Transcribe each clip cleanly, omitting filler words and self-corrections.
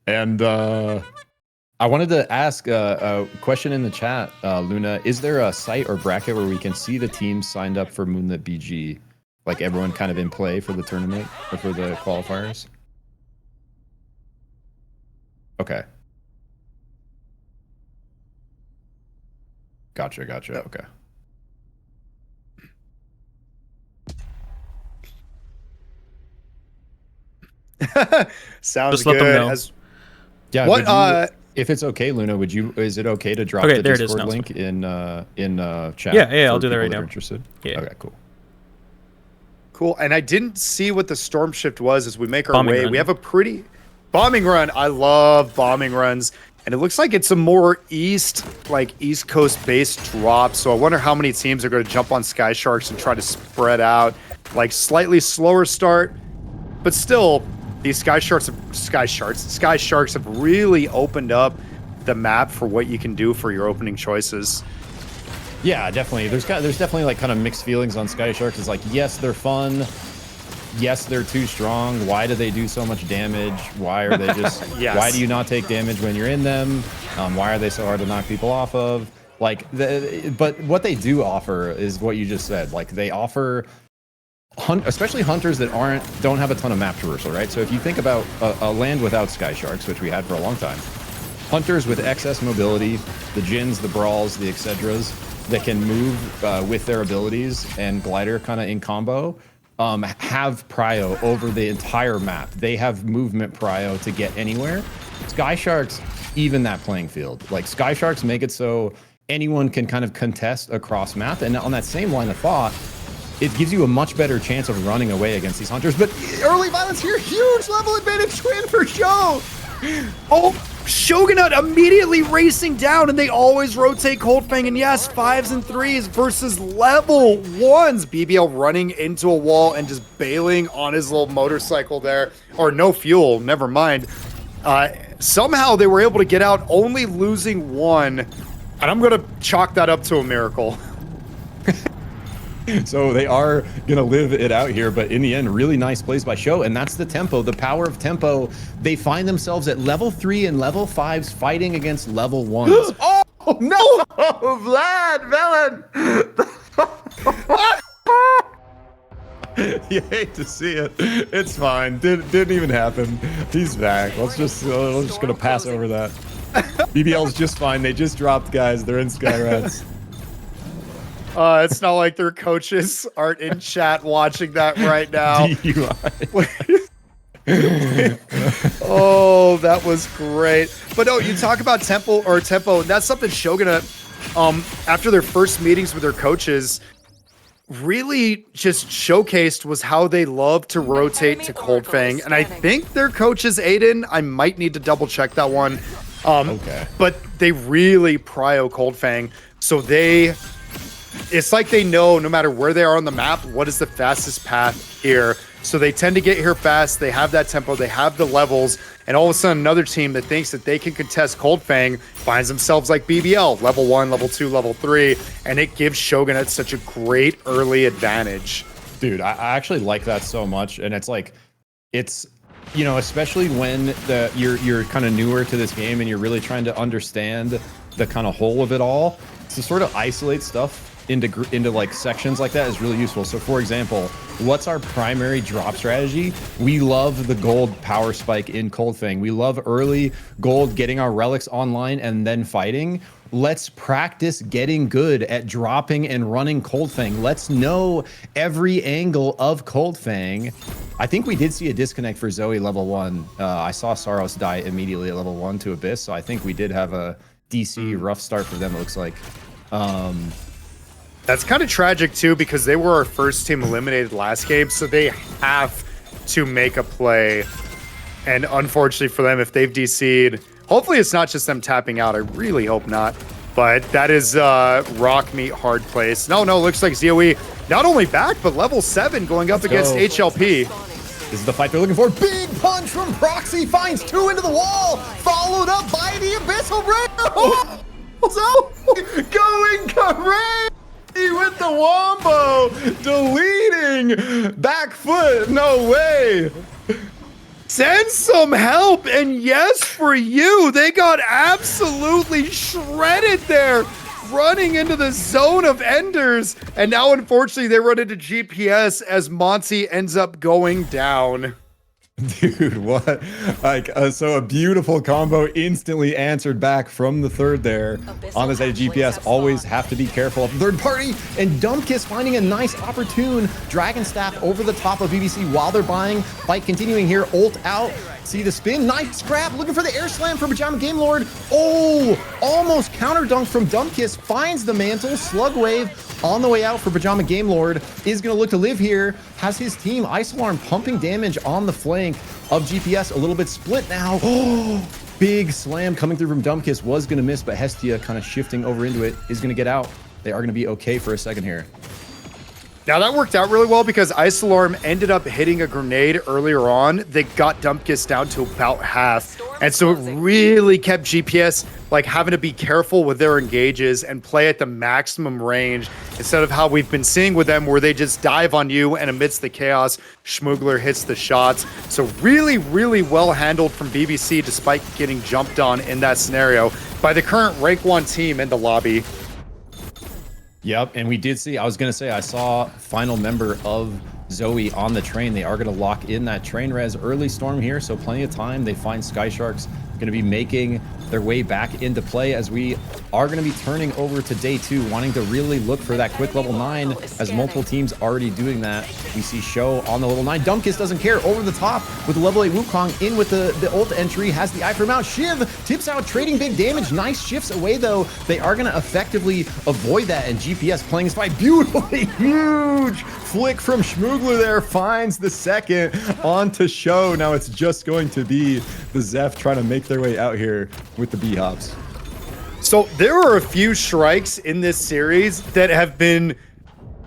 And I wanted to ask a question in the chat, Luna. Is there a site or bracket where we can see the teams signed up for Moonlit BG? Like everyone kind of in play for the tournament or for the qualifiers? Okay. Gotcha. Okay. Sounds Just let good. them know. Yeah. What? If it's okay, Luna, is it okay to drop Okay, the Discord link in chat? Yeah, I'll do that right now. Interested? Yeah. Okay, cool. Cool. And I didn't see what the storm shift was as we make our Bombing way. run. We have a pretty bombing run. I love bombing runs. And it looks like it's a more East Coast based drop. So I wonder how many teams are going to jump on Sky Sharks and try to spread out. Like slightly slower start, but still these Sky Sharks have really opened up the map for what you can do for your opening choices. Yeah, definitely. There's definitely like kind of mixed feelings on Sky Sharks. It's like, yes, they're fun. Yes, they're too strong. Why do they do so much damage? Why are they just? Yes. Why do you not take damage when you're in them? Why are they so hard to knock people off of? Like, but what they do offer is what you just said. Like they offer, especially hunters that don't have a ton of map traversal, right? So if you think about a land without Sky Sharks, which we had for a long time, hunters with excess mobility, the Jins, the Brawls, the Excedras, that can move with their abilities and glider kind of in combo, have prio over the entire map. They have movement prio to get anywhere. Sky Sharks even that playing field. Like Sky Sharks make it so anyone can kind of contest across map. And on that same line of thought, it gives you a much better chance of running away against these hunters. But early violence here, huge level advantage twin for Show. Oh, Shogunate immediately racing down, and they always rotate Coldfang. And yes, 5s and 3s versus level 1s. BBL running into a wall and just bailing on his little motorcycle there. Or no fuel, never mind. Somehow they were able to get out, only losing 1. And I'm going to chalk that up to a miracle. So they are going to live it out here, but in the end, really nice plays by Show, and that's the tempo, the power of tempo. They find themselves at level 3 and level 5s fighting against level 1s. Oh, no! Vlad, Velen! You hate to see it. It's fine. Didn't even happen. He's back. We're just going to pass over that. BBL's just fine. They just dropped guys. They're in Sky Rats. It's not like their coaches aren't in chat watching that right now. Oh, that was great. But no, you talk about tempo, and that's something Shogunate, after their first meetings with their coaches, really just showcased was how they love to rotate to Coldfang. And I think their coach is Aiden. I might need to double check that one. Okay. But they really prio Coldfang. So it's like they know no matter where they are on the map, what is the fastest path here. So they tend to get here fast. They have that tempo. They have the levels. And all of a sudden, another team that thinks that they can contest Coldfang finds themselves like BBL, level 1, level 2, level 3. And it gives Shogunate such a great early advantage. Dude, I actually like that so much. And it's like, you know, especially when you're kind of newer to this game and you're really trying to understand the kind of whole of it all, to sort of isolate stuff into like sections like that is really useful. So for example, what's our primary drop strategy? We love the gold power spike in Coldfang. We love early gold, getting our relics online and then fighting. Let's practice getting good at dropping and running Coldfang. Let's know every angle of Coldfang. I think we did see a disconnect for Zoe level 1. I saw Saros die immediately at level 1 to Abyss, so I think we did have a DC rough start for them, it looks like. That's kind of tragic too, because they were our first team eliminated last game, so they have to make a play. And unfortunately for them, if they've DC'd, hopefully it's not just them tapping out. I really hope not. But that is rock meat hard place. No, looks like ZOE not only back, but level 7 going up against HLP. This is the fight they're looking for. Big punch from Proxy, finds 2 into the wall, followed up by the Abyssal Ray. So going crazy with the wombo, deleting back foot. No way. Send some help, and yes, for you, they got absolutely shredded there, running into the zone of enders, and now unfortunately they run into GPS as Monty ends up going down. Dude, what? Like, so a beautiful combo instantly answered back from the third there. On the side of GPS, always have to be careful of the third party. And Dumpkiss finding a nice opportune Dragon Staff over the top of BBC while they're buying. Fight continuing here, ult out. See the spin, nice grab, looking for the air slam from Pajama Game Lord. Oh, almost counter dunked from Dumpkiss, finds the mantle, slug wave on the way out for Pajama Game Lord. Is gonna look to live here, has his team Ice Alarm pumping damage on the flank of GPS, a little bit split now. Oh, big slam coming through from Dumpkiss, was gonna miss, but Hestia kind of shifting over into it, is gonna get out. They are gonna be okay for a second here. Now that worked out really well because Ice Alarm ended up hitting a grenade earlier on that got Dumpkiss down to about half. And so it really kept GPS like having to be careful with their engages and play at the maximum range instead of how we've been seeing with them where they just dive on you and amidst the chaos, Schmoogler hits the shots. So really, really well handled from BBC despite getting jumped on in that scenario by the current rank 1 team in the lobby. Yep, and we did see, I was going to say, I saw final member of Zoe on the train. They are going to lock in that train res early storm here, so plenty of time. They find Sky Sharks going to be making their way back into play as we are going to be turning over to day 2, wanting to really look for that quick level 9 as multiple teams already doing that. We see Show on the level 9. Dumpkiss doesn't care, over the top with the level 8 Wukong in with the ult entry, has the eye for mount. Shiv tips out, trading big damage. Nice shifts away though. They are going to effectively avoid that, and GPS playing his fight beautifully. Huge flick from Schmoogler there, finds the second onto Show. Now it's just going to be the Zeph trying to make their way out here with the B-hops. So there are a few strikes in this series that have been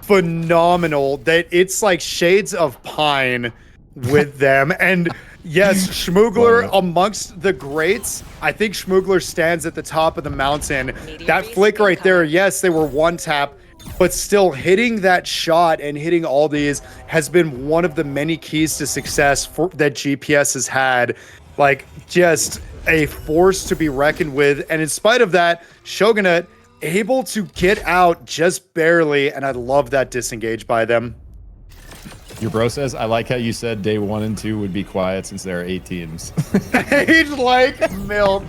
phenomenal, that it's like shades of Pine with them. And yes, Schmoogler amongst the greats. I think Schmoogler stands at the top of the mountain. That flick right there, yes, they were one tap, but still hitting that shot and hitting all these has been one of the many keys to success that GPS has had. Like, just a force to be reckoned with. And in spite of that, Shogunate able to get out just barely, and I love that disengage by them. Your bro says, I like how you said day 1 and 2 would be quiet since there are 8 teams. Age like milk.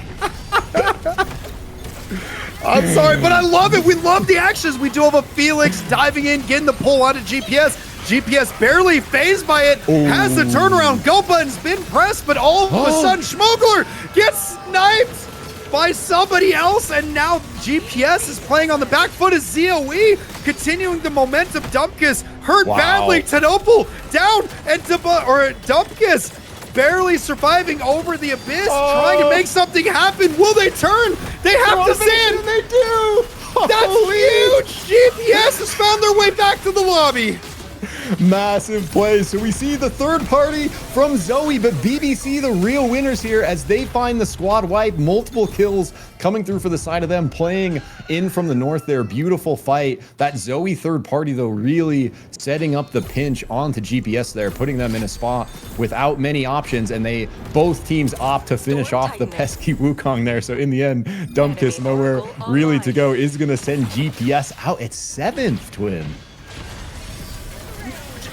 I'm sorry, but I love it. We love the actions. We do have a Felix diving in, getting the pull onto GPS. GPS barely phased by it, has the turnaround. Go button's been pressed, but all of a sudden, Schmoogler gets sniped by somebody else, and now GPS is playing on the back foot as ZOE, continuing the momentum. Dumpkiss hurt badly. Tadopal down, and Dumpkiss barely surviving over the abyss, trying to make something happen. Will they turn? They have to stand. They do. That's huge. GPS has found their way back to the lobby. Massive play. So we see the third party from Zoe, but BBC the real winners here as they find the squad wipe. Multiple kills coming through for the side of them, playing in from the north there. Beautiful fight. That Zoe third party though really setting up the pinch onto GPS there, putting them in a spot without many options, and they both teams opt to finish off the pesky Wukong there. So in the end, Dumpkiss nowhere really to go is going to send GPS out at 7th, Twin.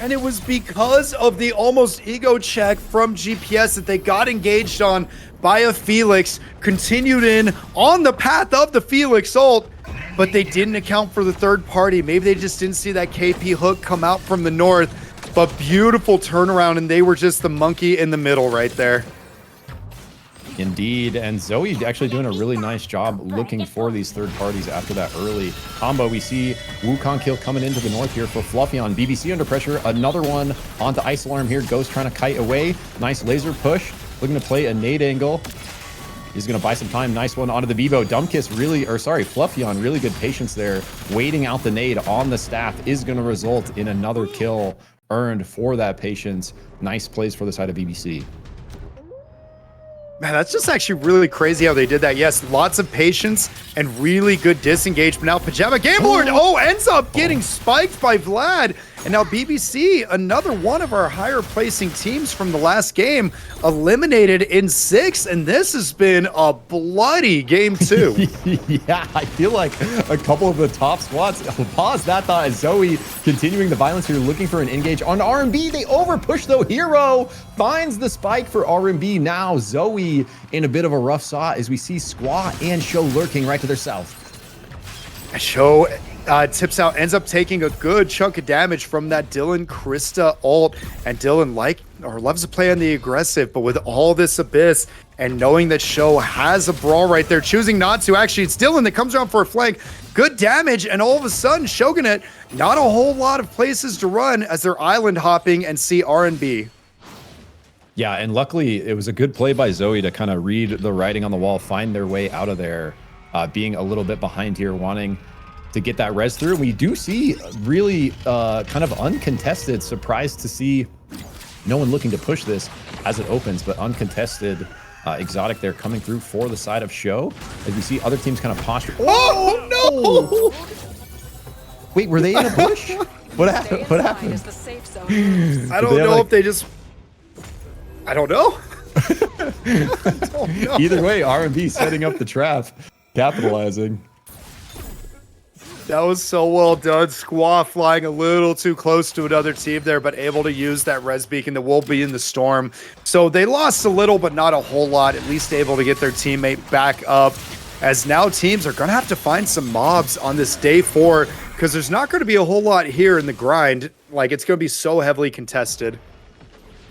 And it was because of the almost ego check from GPS that they got engaged on by a Felix, continued in on the path of the Felix ult, but they didn't account for the third party. Maybe they just didn't see that KP hook come out from the north, but beautiful turnaround, and they were just the monkey in the middle right there. Indeed, and Zoe actually doing a really nice job looking for these third parties after that early combo. We see Wukong kill coming into the north here for Fluffy-On. BBC under pressure, another one onto Ice Alarm here. Ghost trying to kite away. Nice laser push, looking to play a nade angle. He's going to buy some time. Nice one onto the Vivo. Dumpkiss really, or sorry, Fluffy-On, really good patience there. Waiting out the nade on the staff is going to result in another kill earned for that patience. Nice plays for the side of BBC. Man, that's just actually really crazy how they did that. Yes, lots of patience and really good disengagement. Now, Pajama Game Lord, ends up getting spiked by Vlad. And now BBC, another one of our higher placing teams from the last game, eliminated in 6. And this has been a bloody game 2. Yeah, I feel like a couple of the top squads. I'll pause that thought as Zoe continuing the violence here, looking for an engage on R&B. They overpush though. Hero finds the spike for R&B. Now Zoe in a bit of a rough spot as we see Squaw and Show lurking right to their south. Show tips out, ends up taking a good chunk of damage from that Dylan Krista ult. And Dylan loves to play on the aggressive, but with all this Abyss and knowing that Show has a brawl right there, choosing not to. Actually, it's Dylan that comes around for a flank. Good damage, and all of a sudden, Shogunate, not a whole lot of places to run as they're island hopping and see R&B. Yeah, and luckily it was a good play by Zoe to kind of read the writing on the wall, find their way out of there, being a little bit behind here, wanting to get that res through. We do see really kind of uncontested, surprised to see no one looking to push this as it opens, but uncontested Exotic there coming through for the side of Show as we see other teams kind of posture. Oh no! Wait, were they in a bush? What happened? What happened? I don't know if they just... I don't know. I don't know. Either way, R&B setting up the trap, capitalizing. That was so well done. Squaw flying a little too close to another team there, but able to use that res beacon that will be in the storm. So they lost a little, but not a whole lot. At least able to get their teammate back up. As now teams are going to have to find some mobs on this day 4, because there's not going to be a whole lot here in the grind. Like, it's going to be so heavily contested.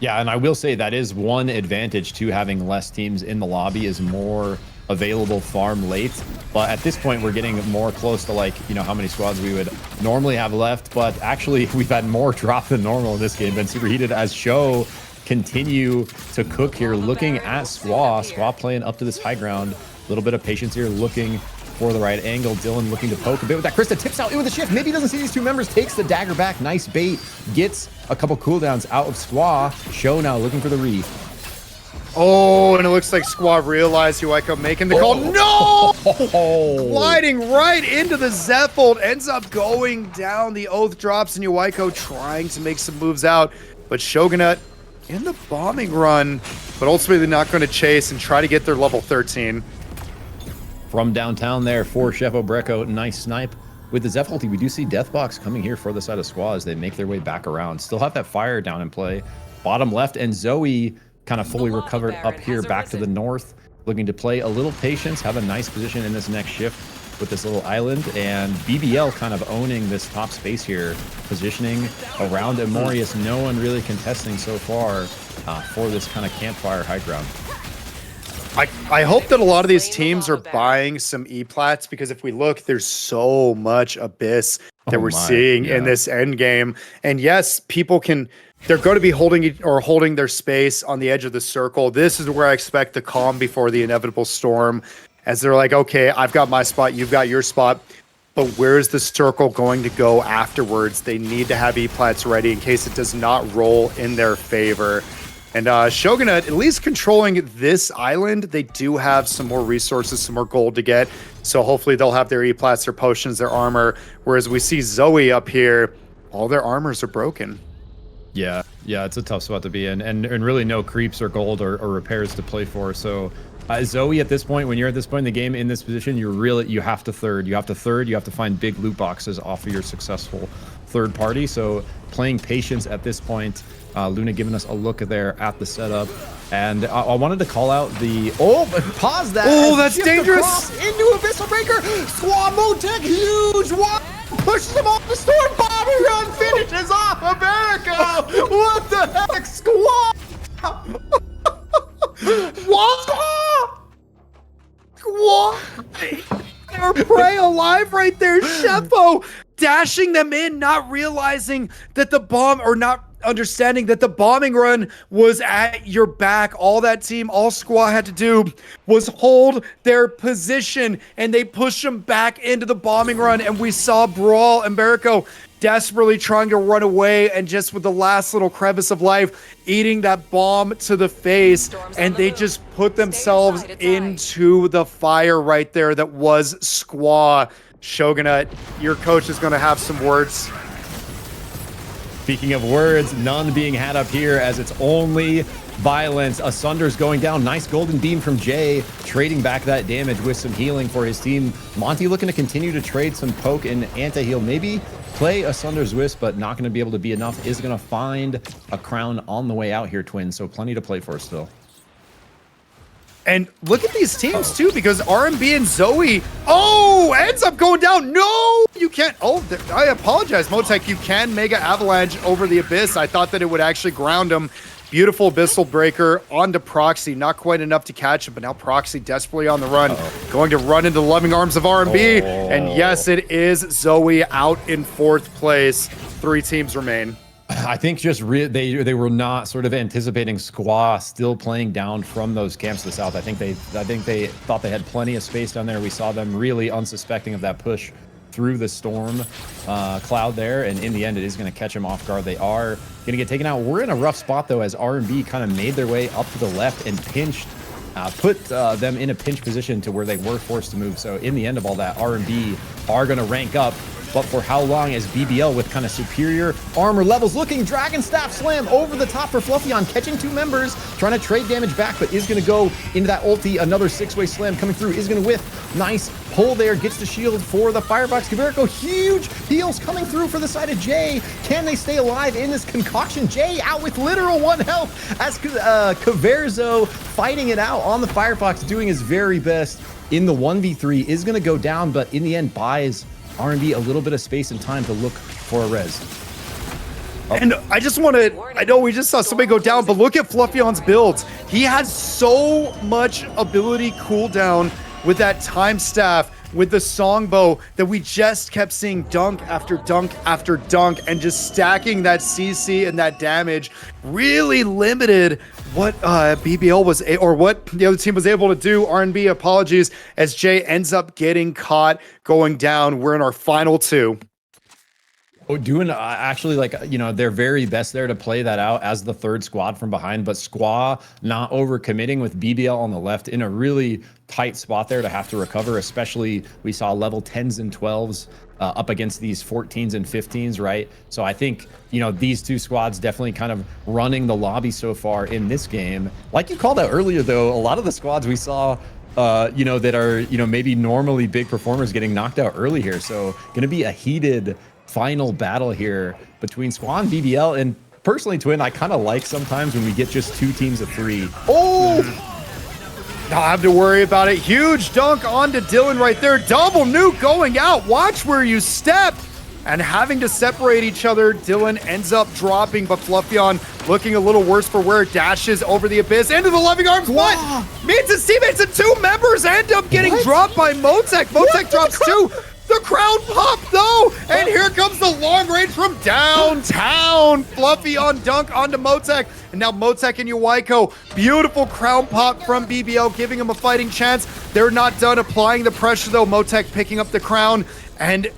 Yeah, and I will say that is one advantage to having less teams in the lobby, is more available farm late. But at this point, we're getting more close to, like, you know, how many squads we would normally have left. But actually, we've had more drop than normal in this game. Been superheated as Show continue to cook here, looking at Squaw. Squaw playing up to this high ground. A little bit of patience here, looking for the right angle. Dylan looking to poke a bit with that. Krista tips out in with the shift. Maybe he doesn't see these two members. Takes the dagger back. Nice bait. Gets a couple cooldowns out of Squaw. Show now looking for the re. Oh, and it looks like Squaw realized Ueko making the call. No! Gliding right into the Zephold. Ends up going down. The Oath drops, and Ueko trying to make some moves out. But Shogunate in the bombing run, but ultimately not going to chase and try to get their level 13. From downtown there for Chef Obreco. Nice snipe. With the Zephold, we do see Deathbox coming here for the side of Squaw as they make their way back around. Still have that fire down in play. Bottom left, and Zoe kind of fully recovered up here back to the north, looking to play a little patience, have a nice position in this next shift with this little island, and BBL kind of owning this top space here, positioning around Amorius. No one really contesting so far for this kind of campfire high ground. I hope that a lot of these teams are buying some E-plats, because if we look, there's so much Abyss that we're seeing in this end game. And yes, people can... They're going to be holding their space on the edge of the circle. This is where I expect the calm before the inevitable storm, as they're like, okay, I've got my spot, you've got your spot, but where's the circle going to go afterwards? They need to have E-plats ready in case it does not roll in their favor. And Shogunate, at least controlling this island, they do have some more resources, some more gold to get. So hopefully they'll have their E-plats, their potions, their armor. Whereas we see Zoe up here, all their armors are broken. Yeah, it's a tough spot to be in, and really no creeps or gold or repairs to play for. So Zoe, at this point, when you're at this point in the game in this position, you have to third. You have to find big loot boxes off of your successful third party. So playing patience at this point. Luna giving us a look there at the setup, and I wanted to call out the pause that. Oh, that's dangerous! Into Abyssal Breaker. Squaw Motec, huge one. Pushes him off the storm. Bobby run finishes off America. What the heck, Squaw? What? Squaw! They're prey alive right there. Shefo dashing them in, not realizing that the bomb, or not understanding that the bombing run was at your back. All that team, all Squaw had to do was hold their position, and they pushed them back into the bombing run. And we saw Brawl and Barrico desperately trying to run away, and just with the last little crevice of life, eating that bomb to the face, and they just put themselves into the fire right there that was Squaw. Shogunate, your coach is going to have some words. Speaking of words, none being had up here as it's only violence. Asunder's going down. Nice golden beam from Jay, trading back that damage with some healing for his team. Monty looking to continue to trade some poke and anti-heal. Maybe play Asunder's Wisp, but not going to be able to be enough. Is going to find a crown on the way out here, Twin. So plenty to play for still. And look at these teams too, because R&B and Zoe, ends up going down. No, you can't. I apologize, Motek. You can Mega Avalanche over the Abyss. I thought that it would actually ground him. Beautiful Abyssal Breaker onto Proxy. Not quite enough to catch him, but now Proxy desperately on the run. Going to run into the loving arms of R&B. And yes, it is Zoe out in 4th place. 3 teams remain. I think just they were not sort of anticipating Squaw still playing down from those camps to the south. I think they thought they had plenty of space down there. We saw them really unsuspecting of that push through the storm cloud there, and in the end it is going to catch them off guard. They are going to get taken out. We're in a rough spot though, as R&B kind of made their way up to the left and pinched, put them in a pinch position to where they were forced to move. So in the end of all that, R&B are going to rank up. But for how long, as BBL with kind of superior armor levels, looking Dragon Staff Slam over the top for Fluffyon, catching 2 members, trying to trade damage back, but is going to go into that ulti. Another 6-way slam coming through, is going to whiff. Nice pull there, gets the shield for the Firebox. Kaverico, huge heals coming through for the side of Jay. Can they stay alive in this concoction? Jay out with literal 1 health as Caverzo fighting it out on the Firefox, doing his very best in the 1v3, is going to go down, but in the end buys R&B a little bit of space and time to look for a res. And I just want to, I know we just saw somebody go down, but look at Fluffyon's builds. He has so much ability cooldown with that time staff, with the songbow, that we just kept seeing dunk after dunk after dunk and just stacking that CC and that damage really limited what BBL was, or what the other team was able to do. R&B, apologies, as Jay ends up getting caught going down. We're in our final 2. Doing actually, like, you know, their very best there to play that out as the 3rd squad from behind, but Squaw not overcommitting with BBL on the left in a really tight spot there to have to recover. Especially we saw level 10s and 12s up against these 14s and 15s, right? So I think, you know, these 2 squads definitely kind of running the lobby so far in this game. Like you called out earlier though, a lot of the squads we saw you know, that are, you know, maybe normally big performers getting knocked out early here. So going to be a heated final battle here between Squaw and BBL. And personally, Twin, I kind of like sometimes when we get just 2 teams of 3. Don't have to worry about it. Huge dunk onto Dylan right there. Double nuke going out. Watch where you step. And having to separate each other, Dylan ends up dropping, but Fluffyon looking a little worse for wear. Dashes over the Abyss into the loving arms. What? Means his teammates and 2 members end up getting dropped by Motek. Motek drops 2. The crowd pop though, and here comes the long range from downtown. Fluffy on dunk onto Motek, and now Motek and Uwaiko. Beautiful crown pop from BBL, giving him a fighting chance. They're not done applying the pressure though. Motek picking up the crown, and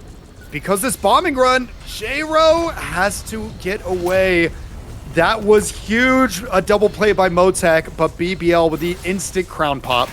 because this bombing run, J-Ro has to get away. That was huge, a double play by Motek, but BBL with the instant crown pop.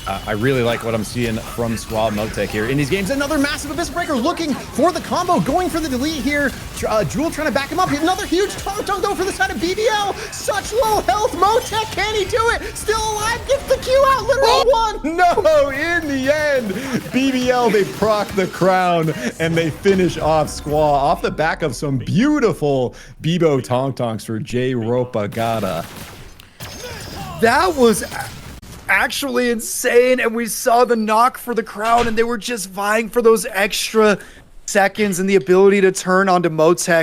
I really like what I'm seeing from Squad Motek here in these games. Another massive Abyss Breaker looking for the combo, going for the delete here. Jewel trying to back him up. Another huge taunt though for the side of BBL. Such low health. Motek, can he do it? Still alive, gets the Q out, literal 1. No, in the end, BBL, they proc the crown and they finish off Squaw off the back of some beautiful Bebo Tonks for J Ropagata. That was actually insane, and we saw the knock for the crown, and they were just vying for those extra seconds and the ability to turn onto Motek.